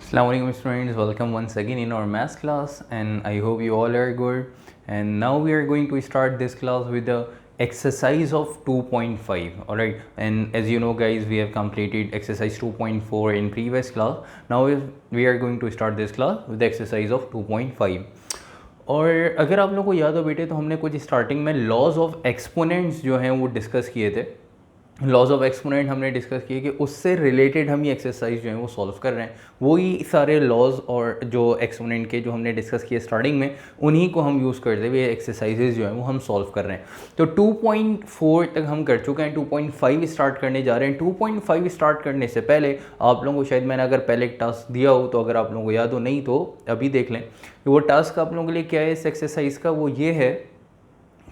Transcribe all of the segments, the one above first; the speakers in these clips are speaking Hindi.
Assalamualaikum students, welcome once again in our maths class and I hope you all are good. And now we are going to start this class with the exercise of 2.5. Alright, and as you know guys, we have completed exercise 2.4 in previous class. Now we are going to start this class with the exercise of 2.5. और अगर आप लोगों को याद हो बेटे तो हमने कुछ स्टार्टिंग में लॉज ऑफ एक्सपोनेंट्स जो हैं वो डिस्कस किए थे। लॉज ऑफ एक्सपोनेंट हमने डिस्कस किए कि उससे रिलेटेड हम ये एक्सरसाइज जो है वो सॉल्व कर रहे हैं। वही सारे लॉज और जो एक्सपोनेंट के जो हमने डिस्कस किए स्टार्टिंग में, उन्हीं को हम यूज़ करते हुए एक्सरसाइजेज जो है वो हम सॉल्व कर रहे हैं। तो 2.4 तक हम कर चुके हैं, 2.5 स्टार्ट करने जा रहे हैं। 2.5 स्टार्ट करने से पहले आप लोगों को शायद मैंने अगर पहले एक टास्क दिया हो तो अगर आप लोगों को याद हो, नहीं तो अभी देख लें। वो टास्क आप लोगों के लिए क्या है इस एक्सरसाइज का, वो ये है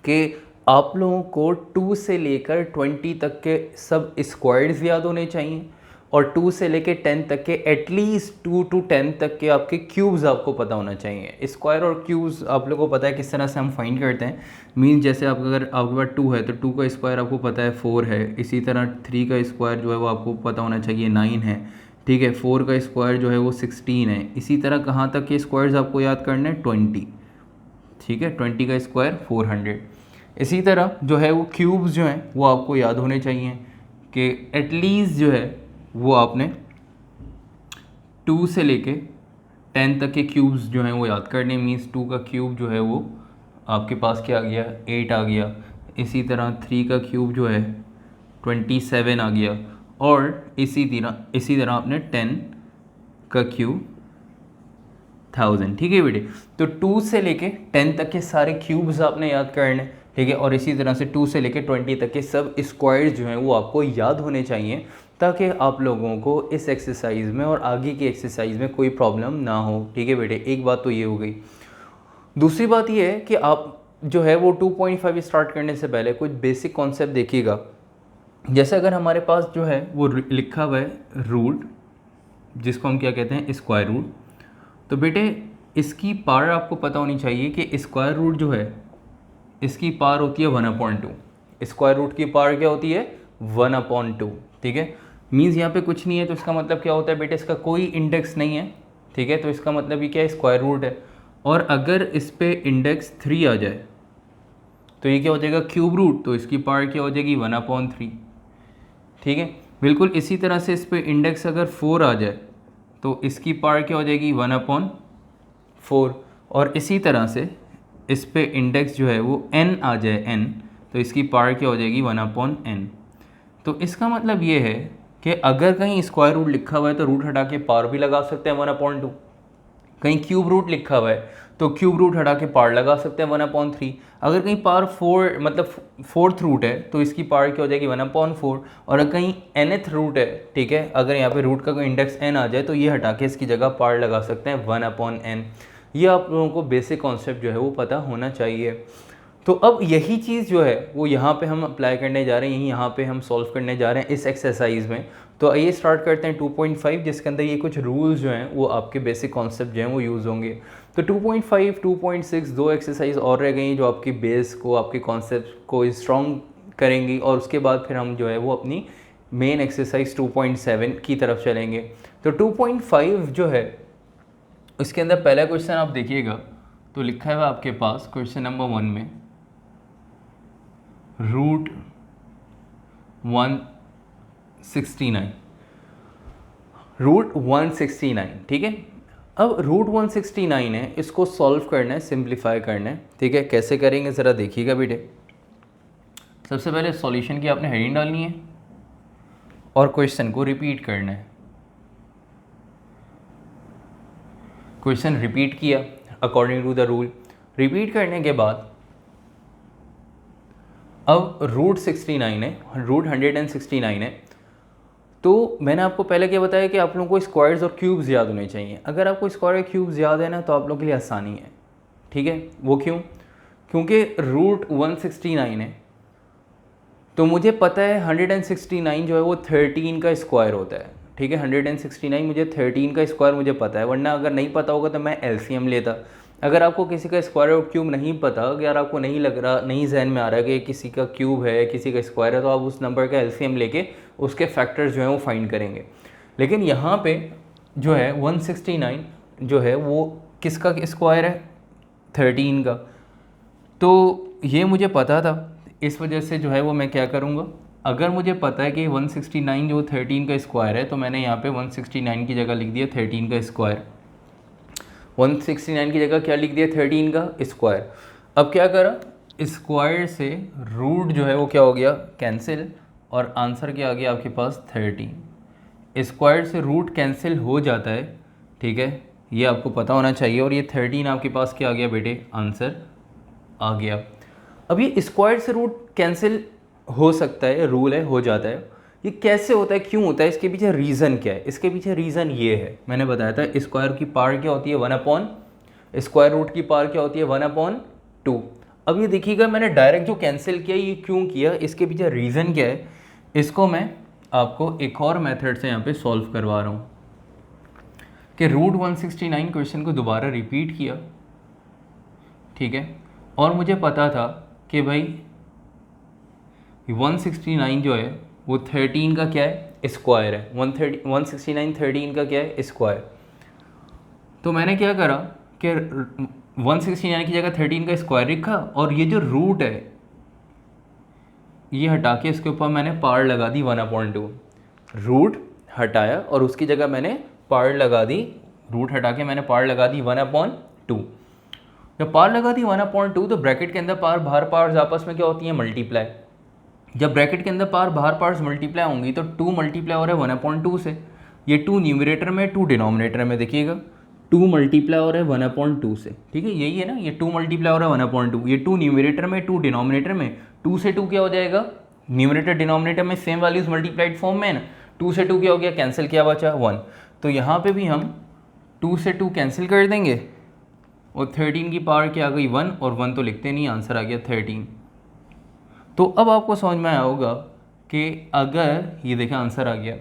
कि आप लोगों को 2 से लेकर 20 तक के सब स्क्वायर्स याद होने चाहिए और 2 से लेकर 10 तक के एटलीस्ट 2 to 10 तक के आपके क्यूब्स आपको पता होना चाहिए। स्क्वायर और क्यूब्स आप लोगों को पता है किस तरह से हम फाइंड करते हैं। मीन जैसे आप अगर आपके पास 2 है तो 2 का स्क्वायर आपको पता है 4 है। इसी तरह 3 का स्क्वायर जो है वो आपको पता होना चाहिए 9 है। ठीक है, 4 का स्क्वायर जो है वो 16 है। इसी तरह कहाँ तक के स्क्वायर्स आपको याद करने हैं, 20। ठीक है, 20 का स्क्वायर 400। इसी तरह जो है वो क्यूब्स जो हैं वो आपको याद होने चाहिए कि एटलीस्ट जो है वो आपने 2 से लेके 10 तक के क्यूब्स जो हैं वो याद करने। मीन्स 2 का क्यूब जो है वो आपके पास क्या आ गया, 8 आ गया। इसी तरह 3 का क्यूब जो है 27 आ गया। और इसी तरह आपने 10 का क्यूब 1000। ठीक है बेटे, तो 2 से लेके 10 तक के सारे क्यूब्स आपने याद करने। ठीक है, और इसी तरह से 2 से लेके 20 तक के सब स्क्वायर्स जो हैं वो आपको याद होने चाहिए ताकि आप लोगों को इस एक्सरसाइज में और आगे की एक्सरसाइज में कोई प्रॉब्लम ना हो। ठीक है बेटे, एक बात तो ये हो गई। दूसरी बात ये है कि आप जो है वो 2.5 स्टार्ट करने से पहले कुछ बेसिक कॉन्सेप्ट देखिएगा। जैसे अगर हमारे पास जो है वो लिखा हुआ है रूट, जिसको हम क्या कहते हैं, स्क्वायर रूट। तो बेटे इसकी पावर आपको पता होनी चाहिए कि स्क्वायर रूट जो है इसकी पावर होती है 1/2। स्क्वायर रूट की पावर क्या होती है, 1/2। ठीक है, मीन्स यहाँ पे कुछ नहीं है तो इसका मतलब क्या होता है बेटे, इसका कोई इंडेक्स नहीं है। ठीक है, तो इसका मतलब ये क्या है, स्क्वायर रूट है। और अगर इस पे इंडेक्स 3 आ जाए तो ये क्या हो जाएगा, क्यूब रूट। तो इसकी पावर क्या हो जाएगी, 1/3। ठीक है, बिल्कुल इसी तरह से इस पे इंडेक्स अगर 4 आ जाए तो इसकी पावर क्या हो जाएगी, 1/4। और इसी तरह से इस पे इंडेक्स जो है वो n आ जाए, n, तो इसकी पावर क्या हो जाएगी, 1/n। तो इसका मतलब ये है कि अगर कहीं स्क्वायर रूट लिखा हुआ है तो रूट हटा के पावर भी लगा सकते हैं 1/2। कहीं क्यूब रूट लिखा हुआ है तो क्यूब रूट हटा के पावर लगा सकते हैं 1/3। अगर कहीं पावर 4 मतलब 4th रूट है तो इसकी पावर क्या हो जाएगी, 1/4। और अगर कहीं nth रूट है, ठीक है, अगर यहाँ पे रूट का कोई इंडेक्स n आ जाए तो ये हटा के इसकी जगह पावर लगा सकते हैं 1/n। ये आप लोगों को बेसिक कॉन्सेप्ट जो है वो पता होना चाहिए। तो अब यही चीज़ जो है वो यहाँ पे हम अप्लाई करने जा रहे हैं, यहाँ पे हम सॉल्व करने जा रहे हैं इस एक्सरसाइज में। तो आइए स्टार्ट करते हैं 2.5, जिसके अंदर ये कुछ रूल्स जो हैं वो आपके बेसिक कॉन्सेप्ट जो हैं वो यूज़ होंगे। तो 2.5, 2.6 दो एक्सरसाइज और रह गई जो आपकी बेस को, आपके कॉन्सेप्ट को स्ट्रॉन्ग करेंगी। और उसके बाद फिर हम जो है वो अपनी मेन एक्सरसाइज 2.7 की तरफ चलेंगे। तो 2.5 जो है इसके अंदर पहला क्वेश्चन आप देखिएगा तो लिखा है आपके पास क्वेश्चन नंबर 1 में रूट 169। रूट 169, ठीक है। अब रूट 169 है, इसको सॉल्व करना है, सिंप्लीफाई करना है। ठीक है, कैसे करेंगे ज़रा देखिएगा बेटे। सबसे पहले सॉल्यूशन की आपने हेडिंग डालनी है और क्वेश्चन को रिपीट करना है। क्वेश्चन रिपीट किया according to the rule. Repeat करने के बाद अब रूट 69 है, रूट 169 है। तो मैंने आपको पहले क्या बताया कि आप लोगों को स्क्वायर्स और क्यूब्स याद होने चाहिए। अगर आपको स्क्वायर और क्यूब्स याद है ना तो आप लोगों के लिए आसानी है। ठीक है, वो क्यों, क्योंकि रूट 169 है तो मुझे पता है 169 जो है वो 13 का स्क्वायर होता है। ठीक है, 169 मुझे 13 का स्क्वायर मुझे पता है, वरना अगर नहीं पता होगा तो मैं एलसीएम लेता। अगर आपको किसी का स्क्वायर और क्यूब नहीं पता, अगर आपको नहीं लग रहा, नहीं जहन में आ रहा है कि किसी का क्यूब है किसी का स्क्वायर है, तो आप उस नंबर का एलसीएम लेके उसके फैक्टर्स जो हैं वो फाइंड करेंगे। लेकिन यहाँ पे जो है 169 जो है वो किसका स्क्वायर है, 13 का। तो ये मुझे पता था, इस वजह से जो है वो मैं क्या करूँगा, अगर मुझे पता है कि 169 जो 13 का स्क्वायर है, तो मैंने यहाँ पे 169 की जगह लिख दिया 13 का स्क्वायर। 169 की जगह क्या लिख दिया, 13 का स्क्वायर। अब क्या करा, स्क्वायर से रूट जो है वो क्या हो गया, कैंसिल, और आंसर क्या आ गया आपके पास 13। स्क्वायर से रूट कैंसिल हो जाता है, ठीक है, ये आपको पता होना चाहिए। और ये 13 आपके पास क्या आ गया बेटे, आंसर आ गया। अब ये स्क्वायर से रूट कैंसिल हो सकता है, रूल है, हो जाता है। ये कैसे होता है, क्यों होता है, इसके पीछे रीज़न क्या है? इसके पीछे रीज़न ये है, मैंने बताया था स्क्वायर की पावर क्या होती है, 1 अपॉन स्क्वायर रूट की पावर क्या होती है, 1/2। अब ये देखिएगा मैंने डायरेक्ट जो कैंसिल किया, ये क्यों किया, इसके पीछे रीज़न क्या है, इसको मैं आपको एक और मेथड से यहाँ पे सॉल्व करवा रहा हूँ कि रूट 169 क्वेश्चन को दोबारा रिपीट किया, ठीक है, और मुझे पता था कि भाई 169 जो है वो 13 का क्या है, स्क्वायर है। 169 13 का क्या है, स्क्वायर। तो मैंने क्या करा कि 169 की जगह 13 का स्क्वायर लिखा, और ये जो रूट है ये हटा के इसके ऊपर मैंने पावर लगा दी 1/2। रूट हटाया और उसकी जगह मैंने पावर लगा दी, रूट हटा के मैंने पावर लगा दी 1/2। जब पावर लगा दी 1/2 तो ब्रैकेट के अंदर पावर बाहर पावर्स आपस में क्या होती हैं, मल्टीप्लाई। जब ब्रैकेट के अंदर पावर बाहर पावर्स मल्टीप्लाई होंगी तो 2 मल्टीप्लाई हो रहा है 1/2 से। ये 2 न्यूमरेटर में, 2 डिनोमिनेटर में, देखिएगा 2 मल्टीप्लाई हो रहा है 1/2 से, ठीक है, यही है ना, ये 2 मल्टीप्लाई हो रहा है 1/2। ये 2 न्यूमरेटर में, 2 डिनोमिनेटर में, 2 से 2 क्या हो जाएगा, न्यूमरेटर डिनोमिनेटर में सेम वैल्यूज मल्टीप्लाइड फॉर्म में है ना, 2 से 2 क्या हो गया, कैंसिल, क्या बचा 1। तो यहाँ पे भी हम 2 से 2 कैंसिल कर देंगे, और 13 की पावर क्या आ गई 1, और 1 तो लिखते नहीं, आंसर आ गया 13। तो अब आपको समझ में आया होगा कि अगर ये देखें आंसर आ गया,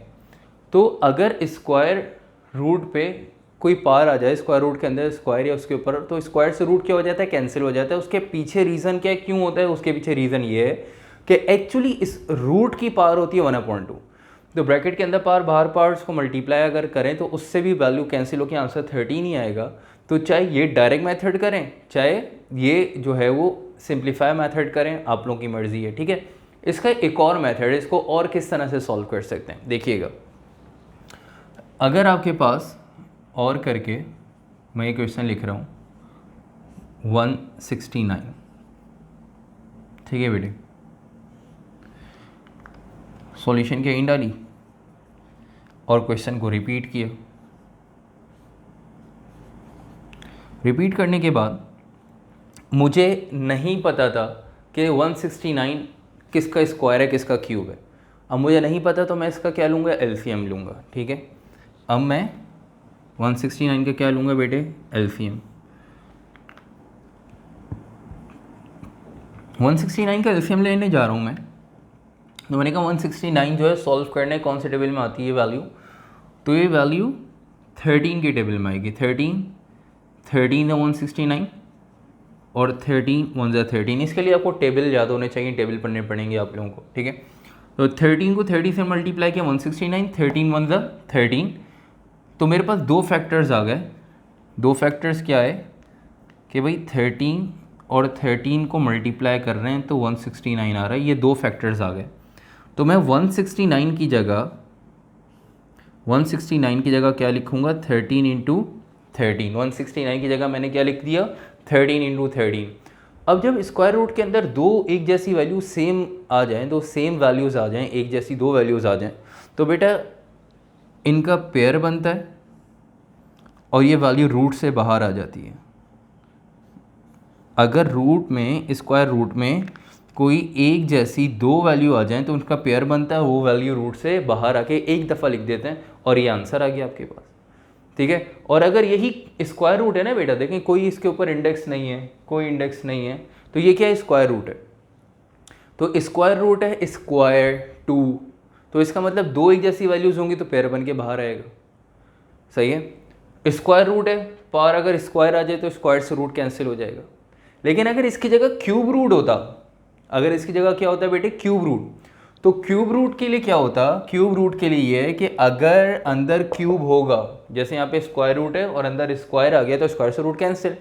तो अगर स्क्वायर रूट पे कोई पावर आ जाए, स्क्वायर रूट के अंदर स्क्वायर या उसके ऊपर, तो स्क्वायर से रूट क्या हो जाता है, कैंसिल हो जाता है। उसके पीछे रीज़न क्या है, क्यों होता है, उसके पीछे रीज़न ये है कि एक्चुअली इस रूट की पावर होती है 1/2। तो ब्रैकेट के अंदर पावर बाहर पावर्स को मल्टीप्लाई अगर करें तो उससे भी वैल्यू कैंसिल होकर आंसर 13 ही आएगा। तो चाहे ये डायरेक्ट मेथड करें, चाहे ये जो है वो सिंप्लीफाई मेथड करें, आप लोगों की मर्ज़ी है, ठीक है। इसका एक और मेथड है, इसको और किस तरह से सॉल्व कर सकते हैं, देखिएगा। अगर आपके पास और करके मैं ये क्वेश्चन लिख रहा हूँ 169, ठीक है बेटे, सॉल्यूशन की इन डाली और क्वेश्चन को रिपीट किया। रिपीट करने के बाद मुझे नहीं पता था कि 169 किसका स्क्वायर है, किसका क्यूब है। अब मुझे नहीं पता तो मैं इसका क्या लूँगा, एलसीएम लूँगा, ठीक है। अब मैं 169 का क्या लूँगा बेटे, एलसीएम। 169 का एलसीएम लेने जा रहा हूँ मैं। तो मैंने कहा 169 जो है सॉल्व करने कौन से टेबल में आती है वैल्यू, तो ये वैल्यू 13 की टेबल में आएगी। 13 है 169, और 13 1 ज़ा 13। इसके लिए आपको टेबल याद होने चाहिए, टेबल पढ़ने पड़ेंगे आप लोगों को, ठीक है। तो 13 को 30 से मल्टीप्लाई किया 169, 13 1 ज़ा 13। तो मेरे पास दो फैक्टर्स आ गए। दो फैक्टर्स क्या है कि भाई 13 और 13 को मल्टीप्लाई कर रहे हैं तो 169 आ रहा है, ये दो फैक्टर्स आ गए। तो मैं 169 की जगह क्या लिखूँगा, 13 इंटू 13। 169 की जगह मैंने क्या लिख दिया, 13 इंटू 13। अब जब स्क्वायर रूट के अंदर दो एक जैसी वैल्यू सेम आ जाएं, दो सेम वैल्यूज़ आ जाएं, एक जैसी दो वैल्यूज़ आ जाएं, तो बेटा इनका पेयर बनता है और ये वैल्यू रूट से बाहर आ जाती है। अगर रूट में, स्क्वायर रूट में कोई एक जैसी दो वैल्यू आ जाएं तो उनका पेयर बनता है, वो वैल्यू रूट से बाहर आके एक दफ़ा लिख देते हैं और ये आंसर आ गया आपके पास, ठीक है। और अगर यही स्क्वायर रूट है ना बेटा, देखें कोई इसके ऊपर इंडेक्स नहीं है, कोई इंडेक्स नहीं है, तो ये क्या है, स्क्वायर रूट है। तो स्क्वायर रूट है स्क्वायर 2, तो इसका मतलब दो एक जैसी वैल्यूज़ होंगी तो पेयर बन के बाहर आएगा, सही है। स्क्वायर रूट है, पावर अगर स्क्वायर आ जाए तो स्क्वायर से रूट कैंसिल हो जाएगा। लेकिन अगर इसकी जगह क्यूब रूट होता, अगर इसकी जगह क्या होता है बेटे, क्यूब रूट, तो क्यूब रूट के लिए क्या होता, क्यूब रूट के लिए ये है कि अगर अंदर क्यूब होगा, जैसे यहाँ पे स्क्वायर रूट है और अंदर स्क्वायर आ गया तो स्क्वायर से रूट कैंसिल,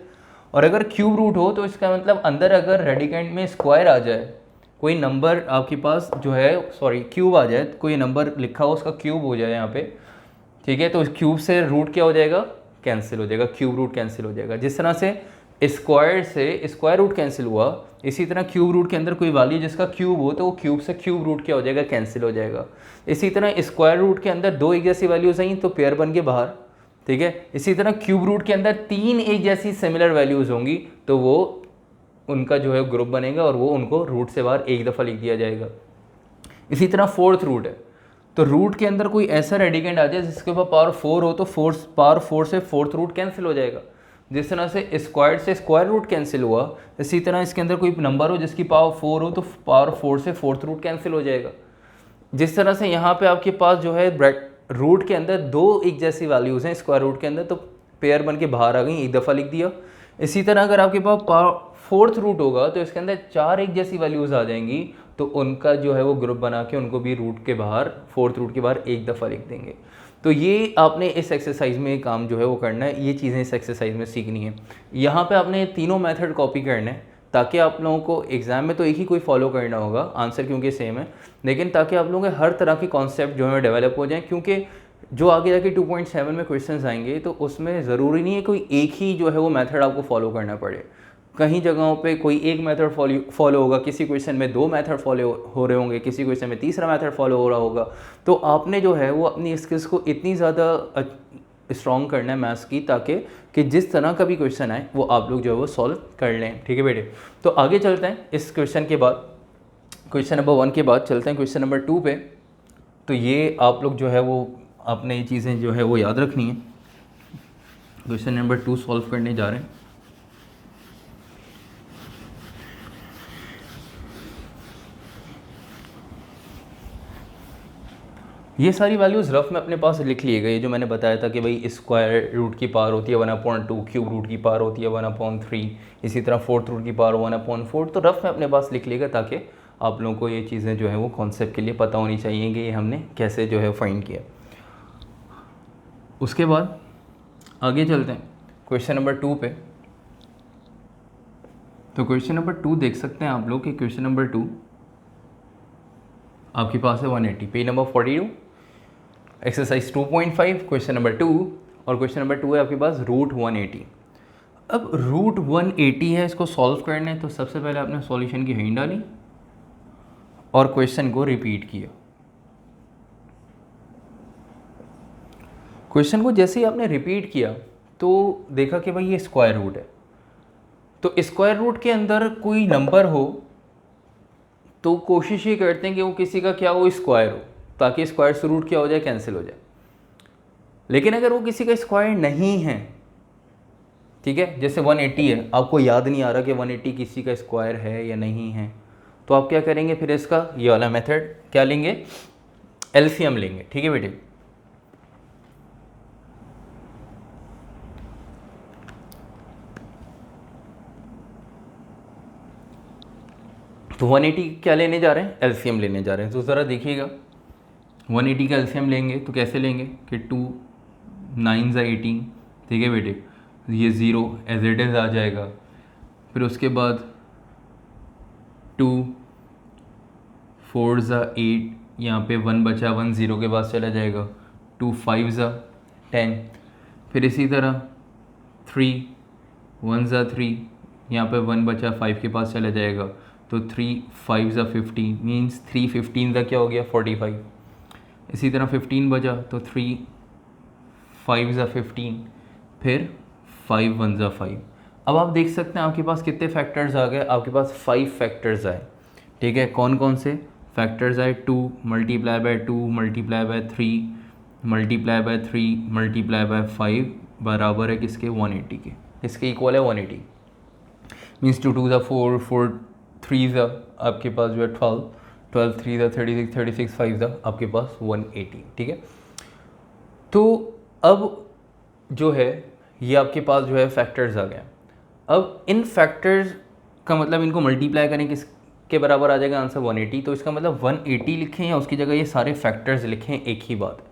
और अगर क्यूब रूट हो तो इसका मतलब अंदर अगर रेडिकेंड में स्क्वायर आ जाए, कोई नंबर आपके पास जो है सॉरी क्यूब आ जाए, कोई नंबर लिखा हो उसका क्यूब हो जाए यहाँ पे, ठीक है, तो क्यूब से रूट क्या हो जाएगा, कैंसिल हो जाएगा, क्यूब रूट कैंसिल हो जाएगा। जिस तरह से स्क्वायर से स्क्वायर रूट कैंसिल हुआ, इसी तरह क्यूब रूट के अंदर कोई वैल्यू जिसका क्यूब हो तो वो क्यूब से क्यूब रूट क्या हो जाएगा, कैंसिल हो जाएगा। इसी तरह स्क्वायर रूट के अंदर दो एक जैसी वैल्यूज आई तो पेयर बन के बाहर, ठीक है। इसी तरह क्यूब रूट के अंदर तीन एक जैसी सिमिलर वैल्यूज होंगी तो वो उनका जो है ग्रुप बनेगा और वो उनको रूट से बाहर एक दफ़ा लिख दिया जाएगा। इसी तरह फोर्थ रूट है, तो रूट के अंदर कोई ऐसा रेडिकेंड आ जाए जिसके ऊपर पावर 4 हो तो पावर 4 से फोर्थ रूट कैंसिल हो जाएगा। जिस तरह से स्क्वायर से स्क्वायर रूट कैंसिल हुआ, इसी तरह इसके अंदर कोई नंबर हो जिसकी पावर 4 हो तो पावर 4 से फोर्थ रूट कैंसिल हो जाएगा। जिस तरह से यहाँ पे आपके पास जो है रूट के अंदर दो एक जैसी वैल्यूज़ हैं स्क्वायर रूट के अंदर, तो पेयर बन के बाहर आ गई, एक दफ़ा लिख दिया। इसी तरह अगर आपके पास फोर्थ रूट होगा तो इसके अंदर चार एक जैसी वैल्यूज़ आ जाएंगी तो उनका जो है वो ग्रुप बना के उनको भी रूट के बाहर, फोर्थ रूट के बाहर एक दफ़ा लिख देंगे। तो ये आपने इस एक्सरसाइज में काम जो है वो करना है, ये चीज़ें इस एक्सरसाइज में सीखनी है। यहाँ पे आपने तीनों मेथड कॉपी करना है ताकि आप लोगों को एग्ज़ाम में तो एक ही कोई फॉलो करना होगा, आंसर क्योंकि सेम है, लेकिन ताकि आप लोगों के हर तरह के कॉन्सेप्ट जो है डेवलप हो जाएं, क्योंकि जो आगे जाके 2.7 में क्वेश्चंस आएंगे तो उसमें ज़रूरी नहीं है कोई एक ही जो है वो मेथड आपको फॉलो करना पड़े। कहीं जगहों पे कोई एक मेथड फॉलो होगा, किसी क्वेश्चन में दो मेथड फॉलो हो रहे होंगे, किसी क्वेश्चन में तीसरा मेथड फॉलो हो रहा होगा। तो आपने जो है वो अपनी स्किल्स को इतनी ज़्यादा स्ट्रॉन्ग करना है मैथ्स की, ताकि कि जिस तरह का भी क्वेश्चन आए वो आप लोग जो है वो सॉल्व कर लें, ठीक है बेटे। तो आगे चलते हैं, इस क्वेश्चन के बाद, क्वेश्चन नंबर 1 के बाद चलते हैं क्वेश्चन नंबर 2 पे। तो ये आप लोग जो है वो आपने ये चीज़ें जो है वो याद रखनी है। क्वेश्चन नंबर 2 सॉल्व करने जा रहे हैं। ये सारी वैल्यूज़ रफ में अपने पास लिख लिए गए, जो मैंने बताया था कि भाई स्क्वायर रूट की पावर होती है 1/2, क्यूब रूट की पावर होती है 1/3, इसी तरह फोर्थ रूट की पावर 1/4। तो रफ में अपने पास लिख लिएगा ताकि आप लोगों को ये चीज़ें जो है वो कॉन्सेप्ट के लिए पता होनी चाहिए कि ये हमने कैसे जो है फाइंड किया। उसके बाद आगे चलते हैं क्वेश्चन नंबर 2 पे। तो क्वेश्चन नंबर 2 देख सकते हैं आप लोग कि क्वेश्चन नंबर 2 आपके पास है 180, page number 42, exercise 2.5, question number 2। और क्वेश्चन नंबर 2 है आपके पास रूट 180। अब रूट 180 है, इसको सॉल्व करना है, तो सबसे पहले आपने सॉल्यूशन की हेडिंग डाली और क्वेश्चन को रिपीट किया। क्वेश्चन को जैसे ही आपने रिपीट किया तो देखा कि भाई ये स्क्वायर रूट है, तो स्क्वायर रूट के अंदर कोई नंबर हो तो कोशिश ये करते हैं कि वो किसी का क्या हो, स्क्वायर हो, ताकि स्क्वायर से रूट क्या हो जाए, कैंसिल हो जाए। लेकिन अगर वो किसी का स्क्वायर नहीं है, ठीक है, जैसे 180 है, आपको याद नहीं आ रहा कि 180 किसी का स्क्वायर है या नहीं है, तो आप क्या करेंगे, फिर इसका ये वाला मेथड क्या लेंगे, एलसीएम लेंगे, ठीक है बेटे। तो 180 क्या लेने जा रहे हैं, एलसीएम लेने जा रहे हैं। तो ज़रा देखिएगा 180 का एलसीएम लेंगे तो कैसे लेंगे कि 2 9 18, ठीक है बेटे, ये 0 एज इट इज़ आ जाएगा। फिर उसके बाद 2 4 8, यहाँ पे 1 बचा, 1 0 के पास चला जाएगा, 2 5 10। फिर इसी तरह 3 1 3, यहाँ पे 1 बचा, 5 के पास चला जाएगा, तो 3 5 15, मीन्स 3 15 का क्या हो गया, 45। इसी तरह 15 बचा तो 3 5 15, फिर 5 1 5। अब आप देख सकते हैं आपके पास कितने फैक्टर्स आ गए, आपके पास 5 फैक्टर्स आए, ठीक है। कौन कौन से फैक्टर्स आए, 2 multiply by 2 multiply by 3 multiply by 3 multiply by 5 बराबर है किसके, 180 के, इसके इक्वल है 180। मीन्स 2 2 4 4 3 आपके पास जो है 12 12 3 36 36 5 आपके पास 180, ठीक है। तो अब जो है ये आपके पास जो है फैक्टर्स आ गए। अब इन फैक्टर्स का मतलब इनको मल्टीप्लाई करें के बराबर आ जाएगा आंसर 180। तो इसका मतलब 180 लिखें या उसकी जगह ये सारे फैक्टर्स लिखें, एक ही बात है।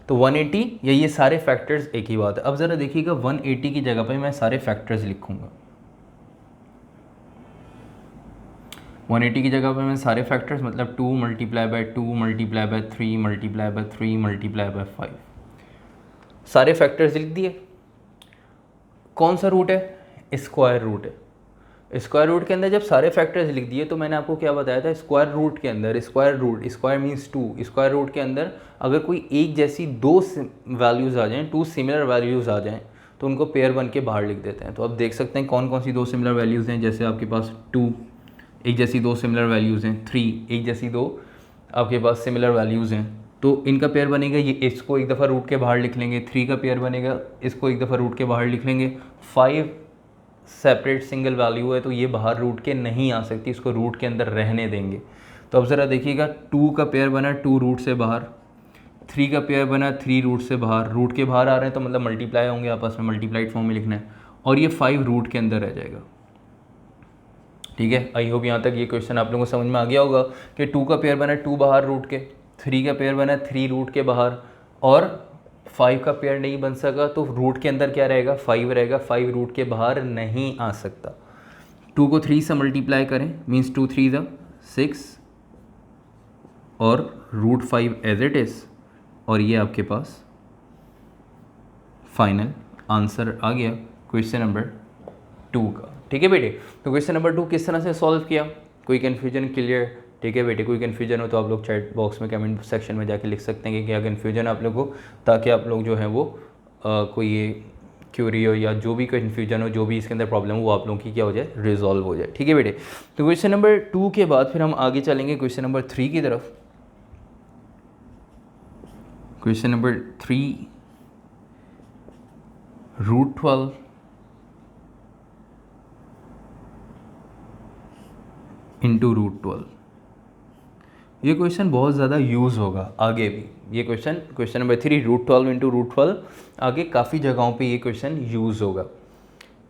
तो 180 या ये सारे फैक्टर्स एक ही बात है। अब ज़रा देखिएगा 180 की जगह पे मैं सारे फैक्टर्स लिखूंगा। 180 की जगह पे मैं सारे फैक्टर्स मतलब 2 multiply by 2 multiply by 3 multiply by 3 multiply by 5 सारे फैक्टर्स लिख दिए। कौन सा रूट है? स्क्वायर रूट है। स्क्वायर रूट के अंदर जब सारे फैक्टर्स लिख दिए तो मैंने आपको क्या बताया था, स्क्वायर रूट के अंदर, square root, square means 2, square root के अंदर अगर कोई एक जैसी दो वैल्यूज़ आ जाएँ, 2 सिमिलर वैल्यूज़ आ जाएँ तो उनको पेयर बन के बाहर लिख देते हैं। तो अब देख सकते हैं कौन कौन सी दो सिमिलर वैल्यूज़ हैं। जैसे आपके पास 2 एक जैसी दो सिमिलर वैल्यूज़ हैं, 3 एक जैसी दो आपके पास सिमिलर वैल्यूज़ हैं, तो इनका पेयर बनेगा ये, इसको एक दफ़ा रूट के बाहर लिख लेंगे। 3 का पेयर बनेगा, इसको एक दफ़ा रूट के बाहर लिख लेंगे। 5 सेपरेट सिंगल वैल्यू है तो ये बाहर रूट के नहीं आ सकती, इसको रूट के अंदर रहने देंगे। तो अब ज़रा देखिएगा 2 का पेयर बना 2 रूट से बाहर, 3 का पेयर बना 3 रूट से बाहर, रूट के बाहर आ रहे हैं तो मतलब मल्टीप्लाई होंगे आपस में, मल्टीप्लाइड फॉर्म में लिखना है, और ये 5 रूट के अंदर रह जाएगा। ठीक है, आई होप यहाँ तक ये क्वेश्चन आप लोगों को समझ में आ गया होगा कि 2 का पेयर बना 2 बाहर रूट के, 3 का पेयर बना 3 रूट के बाहर, और 5 का पेयर नहीं बन सका तो रूट के अंदर क्या रहेगा, 5 रहेगा, 5 रूट के बाहर नहीं आ सकता। 2 को 3 से मल्टीप्लाई करें मीन्स 2 3 ज़ा 6 और रूट 5 एज इट इज़, और ये आपके पास फाइनल आंसर आ गया क्वेश्चन नंबर 2 का। ठीक है बेटे, तो क्वेश्चन नंबर 2 किस तरह से सॉल्व किया, कोई कन्फ्यूजन क्लियर? ठीक है बेटे, कोई कन्फ्यूजन हो तो आप लोग चैट बॉक्स में कमेंट सेक्शन में जाके लिख सकते हैं कि क्या कन्फ्यूजन है आप लोगों को, ताकि आप लोग जो है वो कोई ये क्यूरी हो या जो भी कन्फ्यूजन हो, जो भी इसके अंदर प्रॉब्लम हो, वो आप लोगों की क्या हो जाए, रिजॉल्व हो जाए। ठीक है बेटे, तो क्वेश्चन नंबर 2 के बाद फिर हम आगे चलेंगे क्वेश्चन नंबर 3 की तरफ। Question number 3, √12 into √12। ये क्वेश्चन बहुत ज़्यादा यूज़ होगा आगे भी। ये क्वेश्चन नंबर 3 √12 इंटू √12 आगे काफ़ी जगहों पे ये क्वेश्चन यूज़ होगा,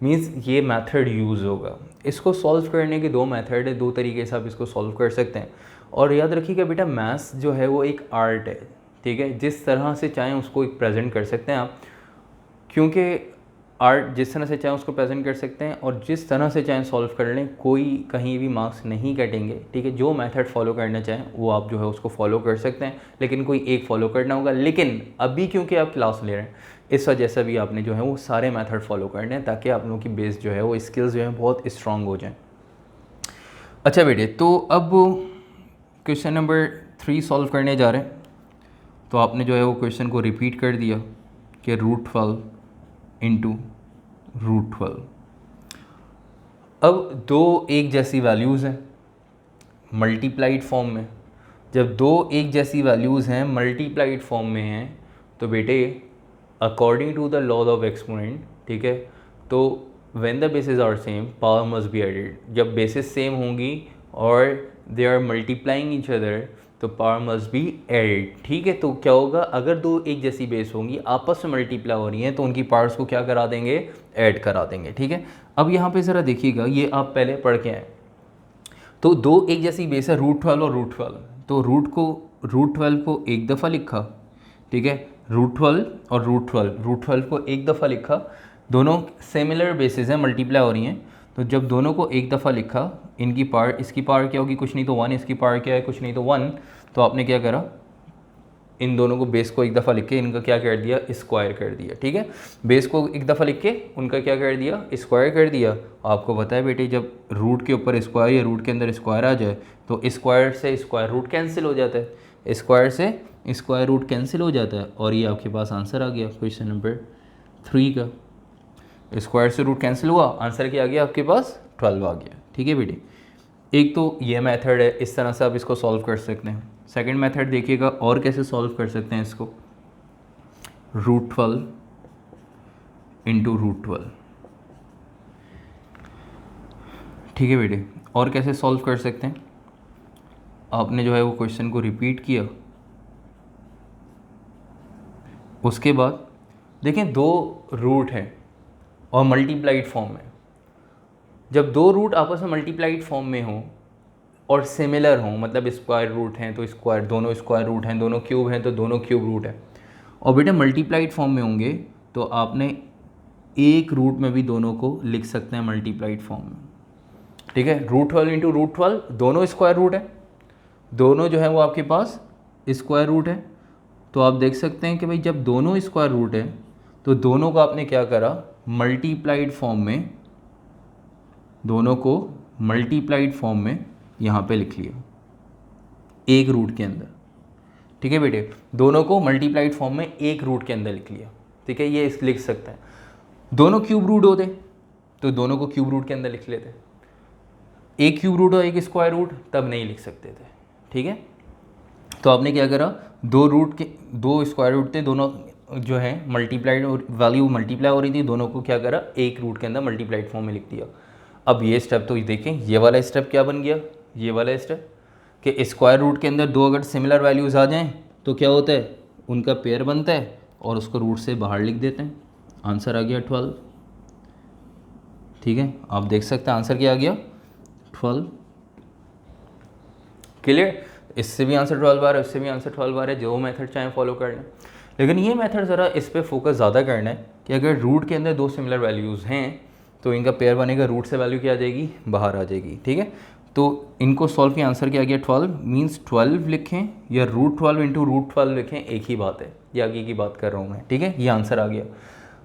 मीन्स ये मेथड यूज़ होगा। इसको सॉल्व करने के दो मेथड है, दो तरीके से आप इसको सॉल्व कर सकते हैं। और याद रखिएगा बेटा, मैथ्स जो है वो एक आर्ट है। ठीक है, जिस तरह से चाहें उसको एक प्रेजेंट कर सकते हैं आप, क्योंकि आर्ट जिस तरह से चाहें उसको प्रेजेंट कर सकते हैं और जिस तरह से चाहें सॉल्व कर लें, कोई कहीं भी मार्क्स नहीं कटेंगे। ठीक है, जो मेथड फॉलो करना चाहें वो आप जो है उसको फॉलो कर सकते हैं, लेकिन कोई एक फॉलो करना होगा। लेकिन अभी क्योंकि आप क्लास ले रहे हैं, इस वजह से भी आपने जो है वो सारे मेथड फॉलो करने हैं, ताकि आप लोगों की बेस जो है वो स्किल्स जो है बहुत स्ट्रॉन्ग हो जाएँ। अच्छा बेटे, तो अब क्वेश्चन नंबर 3 सॉल्व करने जा रहे हैं। तो आपने जो है वो क्वेश्चन को रिपीट कर दिया कि √12 इंटू √12। अब दो एक जैसी वैल्यूज़ हैं मल्टीप्लाइड फॉर्म में। जब दो एक जैसी वैल्यूज़ हैं मल्टीप्लाइड फॉर्म में हैं तो बेटे according to the law of exponent, ठीक है, तो when the basis are same power must be added. जब बेसिस सेम होंगी और they are multiplying each other तो पावर मस्ट बी एडेड। ठीक है, तो क्या होगा, अगर दो एक जैसी बेस होंगी आपस में मल्टीप्लाई हो रही हैं तो उनकी पार्ट्स को क्या करा देंगे, ऐड करा देंगे। ठीक है, अब यहाँ पे ज़रा देखिएगा, ये आप पहले पढ़ के आए। तो दो एक जैसी बेस है √12 और √12, तो √12 को एक दफ़ा लिखा। ठीक है, √12 और √12 को एक दफ़ा लिखा, दोनों सिमिलर बेसिस हैं, मल्टीप्लाई हो रही हैं, तो जब दोनों को एक दफ़ा लिखा, इनकी पावर, इसकी पावर क्या होगी, कुछ नहीं तो 1, इसकी पावर क्या है, कुछ नहीं तो 1, तो आपने क्या करा, इन दोनों को बेस को एक दफ़ा लिख के इनका क्या कर दिया, स्क्वायर कर दिया। ठीक है, बेस को एक दफ़ा लिख के उनका क्या कर दिया, स्क्वायर कर दिया। आपको पता है बेटे, जब रूट के ऊपर स्क्वायर या रूट के अंदर स्क्वायर आ जाए तो स्क्वायर से स्क्वायर रूट कैंसिल हो जाता है, स्क्वायर से स्क्वायर रूट कैंसिल हो जाता है, और ये आपके पास आंसर आ गया क्वेश्चन नंबर 3 का। स्क्वायर से रूट कैंसिल हुआ, आंसर क्या आ गया आपके पास, 12 आ गया। ठीक है बेटे, एक तो ये मेथड है, इस तरह से आप इसको सॉल्व कर सकते हैं। सेकंड मेथड देखिएगा और कैसे सॉल्व कर सकते हैं इसको, √12 इंटू √12। ठीक है बेटे, और कैसे सॉल्व कर सकते हैं, आपने जो है वो क्वेश्चन को रिपीट किया, उसके बाद देखें दो रूट हैं और मल्टीप्लाइड फॉर्म में। जब दो रूट आपस में मल्टीप्लाइड फॉर्म में हो और सिमिलर हों, मतलब स्क्वायर रूट हैं तो स्क्वायर, दोनों स्क्वायर रूट हैं, दोनों क्यूब हैं तो दोनों क्यूब रूट है, और बेटा मल्टीप्लाइड फॉर्म में होंगे तो आपने एक रूट में भी दोनों को लिख सकते हैं मल्टीप्लाइड फॉर्म में, ठीक है। रूट 12 इंटू रूट 12 दोनों स्क्वायर रूट है, दोनों जो है वो आपके पास स्क्वायर रूट है। तो आप देख सकते हैं कि भाई जब दोनों स्क्वायर रूट है तो दोनों को आपने क्या करा, मल्टीप्लाइड फॉर्म में, दोनों को मल्टीप्लाइड फॉर्म में यहाँ पे लिख लिया एक रूट के अंदर, ठीक है बेटे, दोनों को मल्टीप्लाइड फॉर्म में एक रूट के अंदर लिख लिया, ठीक है। ये इस लिख सकते हैं। दोनों क्यूब रूट होते तो दोनों को क्यूब रूट के अंदर लिख लेते, एक क्यूब रूट और एक स्क्वायर रूट तब नहीं लिख सकते थे, ठीक है। तो आपने क्या करा, दो रूट के दो स्क्वायर रूट थे, दोनों जो है मल्टीप्लाइड और वैल्यू मल्टीप्लाई हो रही थी, दोनों को क्या करा, एक रूट के अंदर मल्टीप्लाइड फॉर्म में लिख दिया। अब ये स्टेप तो देखें, ये वाला स्टेप क्या बन गया, ये वाला स्टेप कि स्क्वायर रूट के अंदर दो अगर सिमिलर वैल्यूज़ आ जाएं तो क्या होता है, उनका पेयर बनता है और उसको रूट से बाहर लिख देते हैं। आंसर आ गया 12, ठीक है। आप देख सकते हैं आंसर क्या आ गया, 12। क्लियर, इससे भी आंसर 12 बार है, इससे भी आंसर 12 बार है, जो मेथड चाहें फॉलो कर लें। लेकिन ये मेथड ज़रा इस पर फोकस ज़्यादा करना है कि अगर रूट के अंदर दो सिमिलर वैल्यूज़ हैं तो इनका पेयर बनेगा, रूट से वैल्यू क्या आ जाएगी, बाहर आ जाएगी, ठीक है। तो इनको सॉल्व किया, आंसर क्या आ गया 12, मीन्स 12 लिखें या रूट 12 इंटू रूट 12 लिखें, एक ही बात है, ये आगे की बात कर रहा हूँ मैं, ठीक है। ये आंसर आ गया,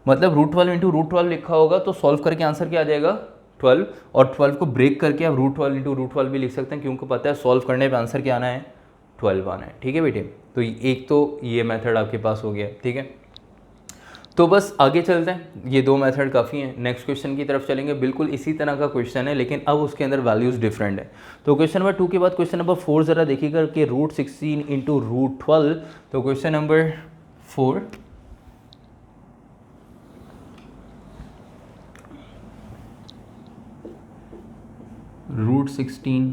मतलब रूट 12 इंटू रूट 12 लिखा होगा तो सॉल्व करके आंसर क्या आ जाएगा 12, और 12 को ब्रेक करके आप रूट 12 इंटू रूट 12 भी लिख सकते हैं, क्योंकि पता है सॉल्व करने पे आंसर क्या आना है, 12 आना है, ठीक है बेटे। तो एक तो ये मेथड आपके पास हो गया, ठीक है। तो बस आगे चलते हैं, ये दो मेथड काफ़ी हैं। नेक्स्ट क्वेश्चन की तरफ चलेंगे, बिल्कुल इसी तरह का क्वेश्चन है लेकिन अब उसके अंदर वैल्यूज़ डिफरेंट है। तो क्वेश्चन नंबर 2 के बाद क्वेश्चन नंबर 4 ज़रा देखिएगा कि रूट 16 इंटू रूट 12। तो question number 4, root 16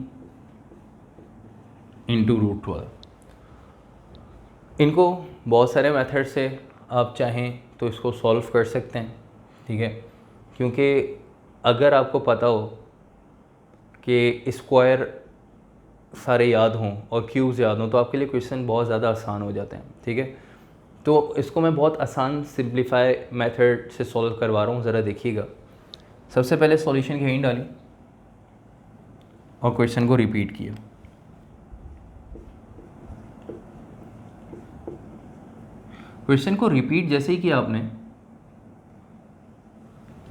into root 12, इनको बहुत सारे मेथड से आप चाहें तो इसको सॉल्व कर सकते हैं, ठीक है। क्योंकि अगर आपको पता हो कि स्क्वायर सारे याद हों और क्यूब्स याद हों तो आपके लिए क्वेश्चन बहुत ज़्यादा आसान हो जाते हैं, ठीक है। तो इसको मैं बहुत आसान सिंप्लीफाई मेथड से सॉल्व करवा रहा हूँ, ज़रा देखिएगा। सबसे पहले सॉल्यूशन की हेडिंग डाली और क्वेश्चन को रिपीट किया। क्वेश्चन को रिपीट जैसे ही किया आपने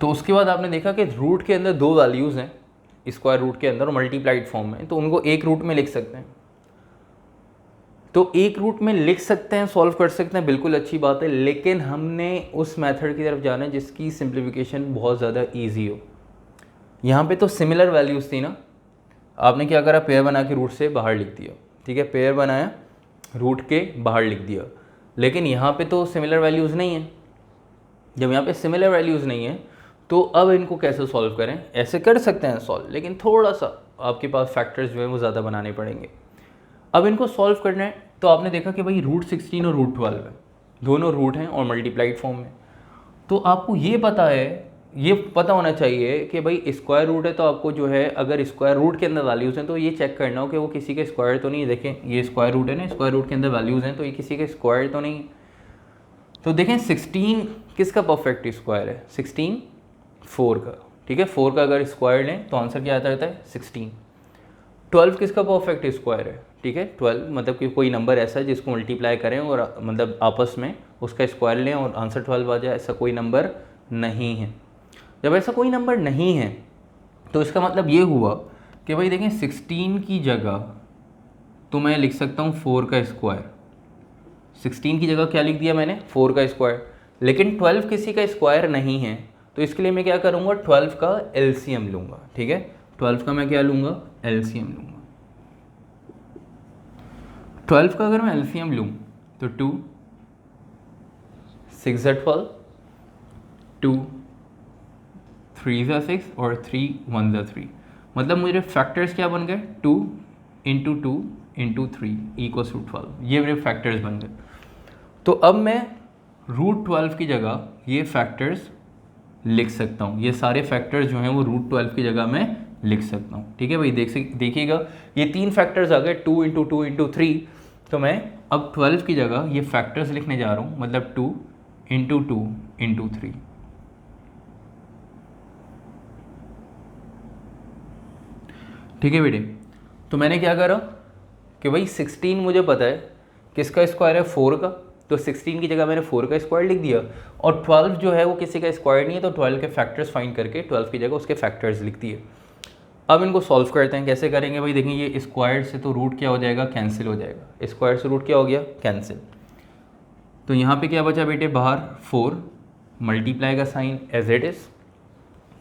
तो उसके बाद आपने देखा कि रूट के अंदर दो वैल्यूज़ हैं स्क्वायर रूट के अंदर और मल्टीप्लाइड फॉर्म में, तो उनको एक रूट में लिख सकते हैं। तो एक रूट में लिख सकते हैं, सॉल्व कर सकते हैं, बिल्कुल अच्छी बात है, लेकिन हमने उस मेथड की तरफ जाना है जिसकी सिंप्लीफिकेशन बहुत ज़्यादा ईजी हो। यहाँ पे तो सिमिलर वैल्यूज़ थी ना, आपने क्या करा, पेयर बना के रूट से बाहर लिख दिया, ठीक है। पेयर बनाया, रूट के बाहर लिख दिया, लेकिन यहाँ पे तो सिमिलर वैल्यूज़ नहीं है। जब यहाँ पे सिमिलर वैल्यूज़ नहीं है तो अब इनको कैसे सॉल्व करें, ऐसे कर सकते हैं सॉल्व, लेकिन थोड़ा सा आपके पास फैक्टर्स जो है वो ज़्यादा बनाने पड़ेंगे। अब इनको सॉल्व करना है तो आपने देखा कि भाई रूट 16 और रूट 12 है, दोनों रूट हैं और मल्टीप्लाइड फॉर्म में। तो आपको ये पता है, ये पता होना चाहिए कि भाई स्क्वायर रूट है तो आपको जो है अगर स्क्वायर रूट के अंदर वैल्यूज़ हैं तो ये चेक करना हो कि वो किसी के स्क्वायर तो नहीं है। देखें ये स्क्वायर रूट है ना, स्क्वायर रूट के अंदर वैल्यूज़ हैं तो ये किसी के स्क्वायर तो नहीं। तो देखें 16 किसका परफेक्ट स्क्वायर है, 16 4 का, ठीक है। 4 का अगर स्क्वायर लें तो आंसर क्या आता रहता है 16। 12 किसका परफेक्ट स्क्वायर है, ठीक है। 12 मतलब कि कोई नंबर ऐसा है जिसको मल्टीप्लाई करें और मतलब आपस में उसका स्क्वायर लें और आंसर 12 आ जाए, ऐसा कोई नंबर नहीं है। जब ऐसा कोई नंबर नहीं है तो इसका मतलब ये हुआ कि भाई देखें 16 की जगह तो मैं लिख सकता हूँ 4 का स्क्वायर। 16 की जगह क्या लिख दिया मैंने, 4 का स्क्वायर, लेकिन 12 किसी का स्क्वायर नहीं है तो इसके लिए मैं क्या करूँगा, 12 का एलसीएम लूँगा, ठीक है। 12 का मैं क्या लूँगा, एलसीएम लूँगा। 12 का अगर मैं एलसीएम लूँ तो 2 6 12, 2 3 6 और 3 1 3, मतलब मेरे फैक्टर्स क्या बन गए, 2 इंटू 2 इंटू 3 इक्वल्स रूट 12, ये मेरे फैक्टर्स बन गए। तो अब मैं रूट 12 की जगह ये फैक्टर्स लिख सकता हूँ, ये सारे फैक्टर्स जो हैं वो रूट 12 की जगह मैं लिख सकता हूँ। ठीक है भाई, देखिएगा ये 3 फैक्टर्स आ गए, 2 इंटू 2 इंटू 3। तो मैं अब 12 की जगह ये फैक्टर्स लिखने जा रहा हूँ, मतलब 2 इंटू 2 इंटू 3। ठीक है बेटे, तो मैंने क्या करा कि भाई 16 मुझे पता है किसका स्क्वायर है, 4 का, तो 16 की जगह मैंने 4 का स्क्वायर लिख दिया। और 12 जो है वो किसी का स्क्वायर नहीं है, तो 12 के फैक्टर्स फाइंड करके 12 की जगह उसके फैक्टर्स लिख दिए। अब इनको सॉल्व करते हैं, कैसे करेंगे भाई, देखिए ये स्क्वायर से तो रूट क्या हो जाएगा, कैंसिल हो जाएगा, स्क्वायर से रूट क्या हो गया, कैंसिल। तो यहाँ पे क्या बचा बेटे, बाहर 4, मल्टीप्लाई का साइन एज इट इज़,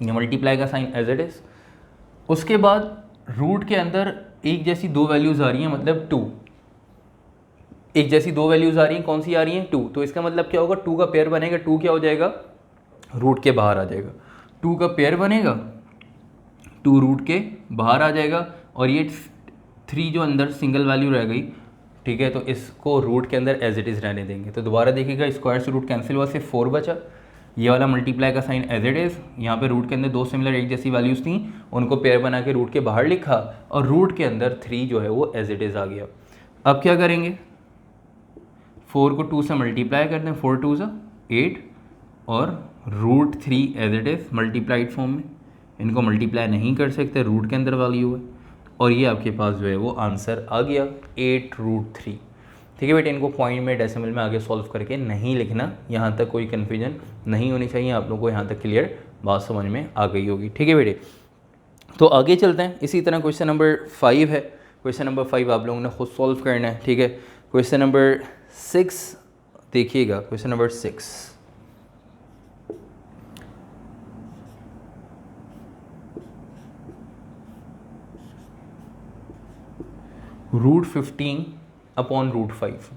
ये मल्टीप्लाई का साइन एज इट इज़। उसके बाद रूट के अंदर एक जैसी 2 वैल्यूज़ आ रही हैं, मतलब 2, एक जैसी 2 वैल्यूज़ आ रही हैं, कौन सी आ रही हैं, 2। तो इसका मतलब क्या होगा, 2 का पेयर बनेगा, 2 क्या हो जाएगा, रूट के बाहर आ जाएगा, 2 का पेयर बनेगा, 2 रूट के बाहर आ जाएगा। और ये 3 जो अंदर सिंगल वैल्यू रह गई, ठीक है, तो इसको रूट के अंदर एज इट इज़ रहने देंगे। तो दोबारा देखिएगा, स्क्वायर से रूट कैंसिल हुआ, सिर्फ 4 बचा। ये वाला मल्टीप्लाई का साइन एज इट इज़, यहाँ पे रूट के अंदर 2 सिमिलर एक जैसी वैल्यूज़ थी, उनको पेयर बना के रूट के बाहर लिखा, और रूट के अंदर 3 जो है वो एज इट इज़ आ गया। अब क्या करेंगे, 4 को 2 से मल्टीप्लाई करते हैं, 4 2 ज़ा 8, और root 3 as it is multiplied form में, इनको मल्टीप्लाई नहीं कर सकते, रूट के अंदर वैल्यू है, और ये आपके पास जो है वो आंसर आ गया 8√3। ठीक है बेटे, इनको पॉइंट में डेसिमल में आगे सॉल्व करके नहीं लिखना, यहाँ तक कोई कन्फ्यूजन नहीं होनी चाहिए, आप लोगों को यहाँ तक क्लियर बात समझ में आ गई होगी। ठीक है बेटे, तो आगे चलते हैं। इसी तरह क्वेश्चन नंबर 5 है, क्वेश्चन नंबर 5 आप लोगों ने खुद सॉल्व करना है। ठीक है, क्वेश्चन नंबर 6 देखिएगा, क्वेश्चन नंबर 6, √15 अपॉन √5।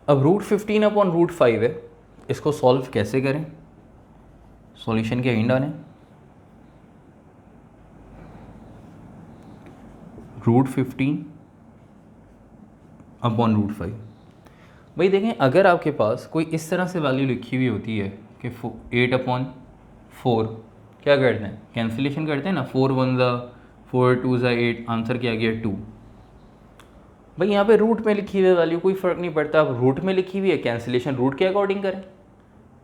अब √15 अपॉन √5 है, इसको सॉल्व कैसे करें, सॉल्यूशन के एंड आने, √15 अपॉन √5। भाई देखें, अगर आपके पास कोई इस तरह से वैल्यू लिखी हुई होती है कि 8/4, क्या करते हैं, कैंसिलेशन करते हैं ना, 4 1 ज़ा 4 2 ज़ा 8, आंसर क्या गया 2। भाई यहाँ पे रूट में लिखी हुई है वैल्यू, कोई फ़र्क नहीं पड़ता, अब रूट में लिखी हुई है, कैंसिलेशन रूट के अकॉर्डिंग करें,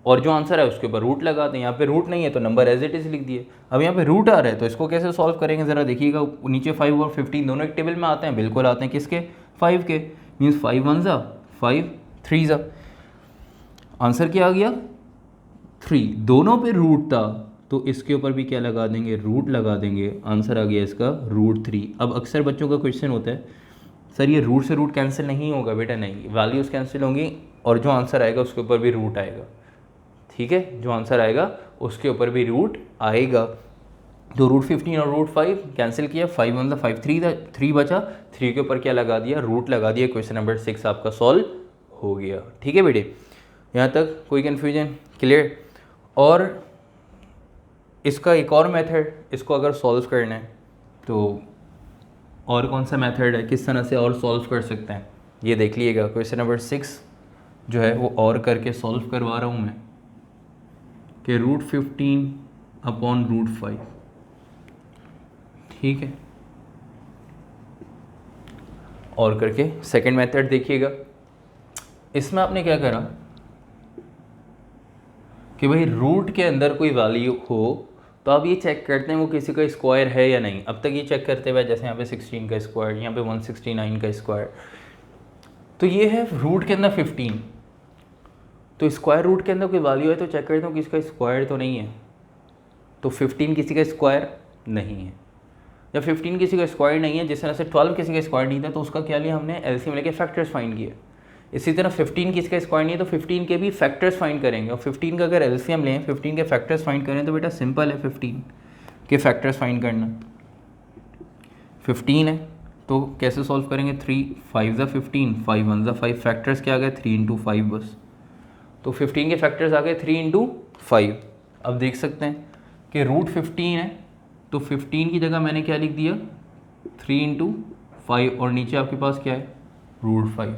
और जो आंसर है उसके ऊपर रूट लगा दें। यहाँ पे रूट नहीं है तो नंबर एज इट इज़ लिख दिए। अब यहाँ पे रूट आ रहा है तो इसको कैसे सॉल्व करेंगे, ज़रा देखिएगा, नीचे 5 और 15 दोनों एक टेबल में आते हैं, बिल्कुल आते हैं, किसके, 5 के, मीन्स 5 1 ज़ा 5 3 ज़ा, आंसर क्या आ गया 3। दोनों पे रूट था तो इसके ऊपर भी क्या लगा देंगे, रूट लगा देंगे, आंसर आ गया इसका √3। अब अक्सर बच्चों का क्वेश्चन होता है, सर ये रूट से रूट कैंसिल नहीं होगा, बेटा नहीं, वैल्यूज़ कैंसिल होंगी और जो आंसर आएगा उसके ऊपर भी रूट आएगा। ठीक है, जो आंसर आएगा उसके ऊपर भी रूट आएगा। तो √15 और √5 कैंसिल किया, 5 1 ज़ा 5 3 बचा, 3 के ऊपर क्या लगा दिया, रूट लगा दिया। क्वेश्चन नंबर 6 आपका सॉल्व हो गया। ठीक है बेटे, यहाँ तक कोई कन्फ्यूजन क्लियर। और इसका एक और मेथड, इसको अगर सॉल्व करना है तो और कौन सा मेथड है, किस तरह से और सॉल्व कर सकते हैं, ये देख लीजिएगा। क्वेश्चन नंबर 6 जो है वो और करके सॉल्व करवा रहा हूँ मैं, कि √15 अपॉन √5। ठीक है, और करके सेकंड मेथड देखिएगा। इसमें आपने क्या करा कि भाई रूट के अंदर कोई वैल्यू हो तो आप ये चेक करते हैं वो किसी का स्क्वायर है या नहीं। अब तक ये चेक करते हुए, जैसे यहाँ पे 16 का स्क्वायर, यहाँ पे 169 का स्क्वायर, तो ये है रूट के अंदर 15, तो स्क्वायर रूट के अंदर कोई वैल्यू है तो चेक करता हूँ कि इसका स्क्वायर तो नहीं है। तो 15 किसी का स्क्वायर नहीं है, जब 15 किसी का स्क्वायर नहीं है, जिस तरह से 12 किसी का स्क्वायर नहीं था तो उसका क्या लिया हमने, एलसीएम लेके फैक्टर्स फाइंड किए। इसी तरह 15 किसी का स्क्वायर नहीं है तो 15 के भी फैक्टर्स फाइंड करेंगे, और 15 का अगर एलसीएम लें, 15 के फैक्टर्स फाइंड करें तो बेटा सिंपल है 15 के फैक्टर्स फाइंड करना। 15 है तो कैसे सॉल्व करेंगे, 3 5 ज़ा 15, 5 1 ज़ा 5, फैक्टर्स क्या आ गए 3 इंटू 5 बस। तो 15 के फैक्टर्स आ गए 3 इंटू 5। अब देख सकते हैं कि √15 है तो 15 की जगह मैंने क्या लिख दिया, 3 इंटू 5, और नीचे आपके पास क्या है, √5।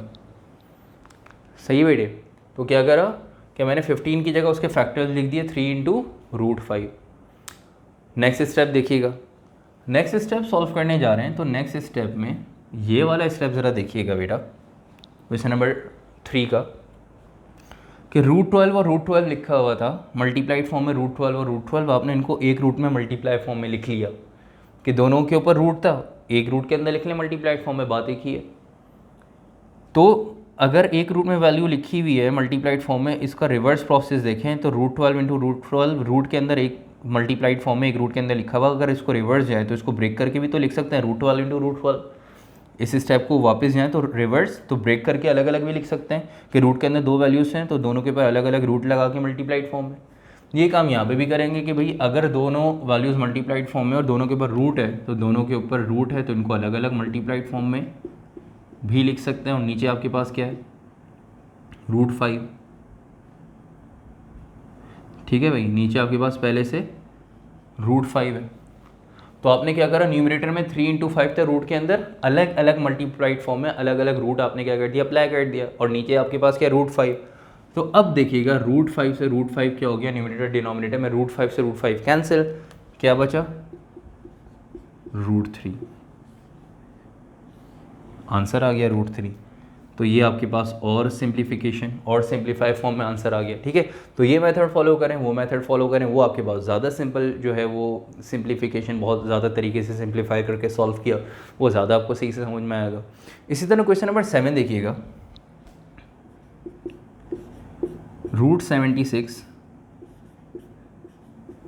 सही बेटे, तो क्या करा कि मैंने 15 की जगह उसके फैक्टर्स लिख दिए 3 इंटू √5। नेक्स्ट स्टेप देखिएगा, नेक्स्ट स्टेप सॉल्व करने जा रहे हैं। तो नेक्स्ट स्टेप में ये वाला स्टेप ज़रा देखिएगा बेटा, क्वेश्चन नंबर 3 का, कि √12 और √12 लिखा हुआ था मल्टीप्लाइड फॉर्म में, √12 और √12 आपने इनको एक रूट में मल्टीप्लाई फॉर्म में लिख लिया कि दोनों के ऊपर रूट था, एक रूट के अंदर लिख लें मल्टीप्लाइड फॉर्म में, बात एक ही है। तो अगर एक रूट में वैल्यू लिखी हुई है मल्टीप्लाइड फॉर्म में, इसका रिवर्स प्रोसेस देखें तो √12 इंटू √12 रूट के अंदर एक मल्टीप्लाइड फॉर्म में एक रूट के अंदर लिखा हुआ, अगर इसको रिवर्स जाए तो इसको ब्रेक करके भी तो लिख सकते हैं, √12 इंटू √12। इस स्टेप को वापस जाएँ तो रिवर्स, तो ब्रेक करके अलग अलग भी लिख सकते हैं कि रूट के अंदर दो वैल्यूज़ हैं तो दोनों के ऊपर अलग अलग रूट लगा के मल्टीप्लाइड फॉर्म में। ये काम यहाँ पे भी करेंगे कि भाई अगर दोनों वैल्यूज़ मल्टीप्लाइड फॉर्म में और दोनों के ऊपर रूट है, तो दोनों के ऊपर रूट है तो इनको अलग अलग मल्टीप्लाइड फॉर्म में भी लिख सकते हैं। और नीचे आपके पास क्या है, √5, ठीक है भाई, नीचे आपके पास पहले से √5 है। तो आपने क्या करा, न्यूमरेटर में 3 इंटू 5 था, रूट के अंदर अलग अलग मल्टीप्लाइड फॉर्म में अलग अलग रूट आपने क्या कर दिया, अप्लाई कर दिया, और नीचे आपके पास क्या, √5। तो अब देखिएगा √5 से √5 क्या हो गया, न्यूमरेटर डिनोमिनेटर में √5 से √5 कैंसिल, क्या बचा, √3, आंसर आ गया √3। तो ये आपके पास और सिंप्लीफिकेशन और सिंप्लीफाई फॉर्म में आंसर आ गया, ठीक है। तो ये मेथड फॉलो करें, वो मेथड फॉलो करें, वो आपके पास ज़्यादा सिंपल जो है वो सिंप्लीफिकेशन बहुत ज़्यादा तरीके से सिंप्लीफाई करके सॉल्व किया, वो ज़्यादा आपको सही से समझ में आएगा। इसी तरह क्वेश्चन नंबर 7 देखिएगा, √76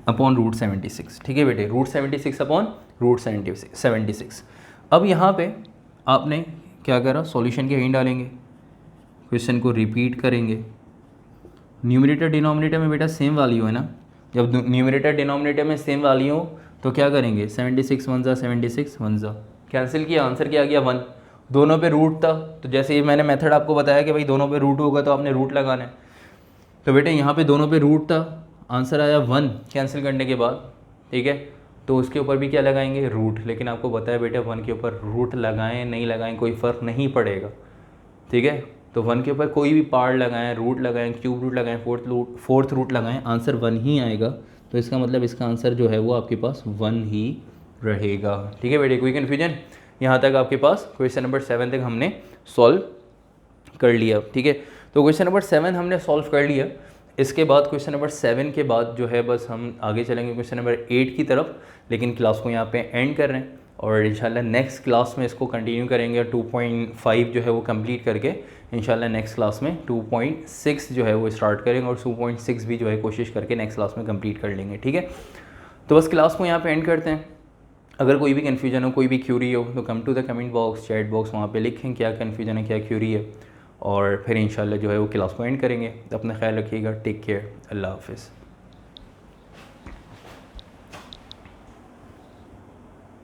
अपॉन √76, ठीक है बेटे, √76 अपॉन √76। अब यहाँ पे आपने क्या करा, सॉल्यूशन के हिंट डालेंगे, क्वेश्चन को रिपीट करेंगे। न्यूमरेटर डिनोमिनेटर में बेटा सेम वैल्यू है ना, जब न्यूमरेटर डिनोमिनेटर में सेम वैल्यू हो तो क्या करेंगे, 76 1 जा 76 1 जा कैंसिल किया, आंसर क्या आ गया 1। दोनों पे रूट था, तो जैसे ये मैंने मेथड आपको बताया कि भाई दोनों पे रूट होगा तो आपने रूट लगाना है, तो बेटे यहाँ पे दोनों पे रूट था, आंसर आया 1 कैंसिल करने के बाद, ठीक है। तो उसके ऊपर भी क्या लगाएंगे, रूट, लेकिन आपको बताया बेटे 1 के ऊपर रूट लगाएं नहीं लगाएं कोई फ़र्क नहीं पड़ेगा, ठीक है। तो 1 के ऊपर कोई भी पार्ट लगाएं, रूट लगाएं, क्यूब रूट लगाएं, फोर्थ रूट लगाएं, आंसर 1 ही आएगा। तो इसका मतलब इसका आंसर जो है वो आपके पास 1 ही रहेगा, ठीक है बेटे। कोई कन्फ्यूजन, यहाँ तक आपके पास क्वेश्चन नंबर 7 तक हमने सॉल्व कर लिया, ठीक है। तो क्वेश्चन नंबर 7 हमने सॉल्व कर लिया। इसके बाद क्वेश्चन नंबर 7 के बाद जो है बस हम आगे चलेंगे क्वेश्चन नंबर 8 की तरफ, लेकिन क्लास को यहाँ पे एंड कर रहे हैं और इंशाल्लाह नेक्स्ट क्लास में इसको कंटिन्यू करेंगे। 2.5 जो है वो कंप्लीट करके इंशाल्लाह नेक्स्ट क्लास में 2.6 जो है वो स्टार्ट करेंगे और 2.6 भी जो है कोशिश करके नेक्स्ट क्लास में कंप्लीट कर लेंगे, ठीक है। तो बस क्लास को यहाँ पे एंड करते हैं। अगर कोई भी कन्फ्यूजन हो, कोई भी क्यूरी हो तो come to the comment box, chat box, वहाँ पे लिखें क्या कन्फ्यूजन है, क्या क्यूरी है, और फिर इंशाल्लाह जो है वो क्लास को एंड करेंगे। अपना ख्याल रखिएगा, टेक केयर, अल्लाह हाफिज़।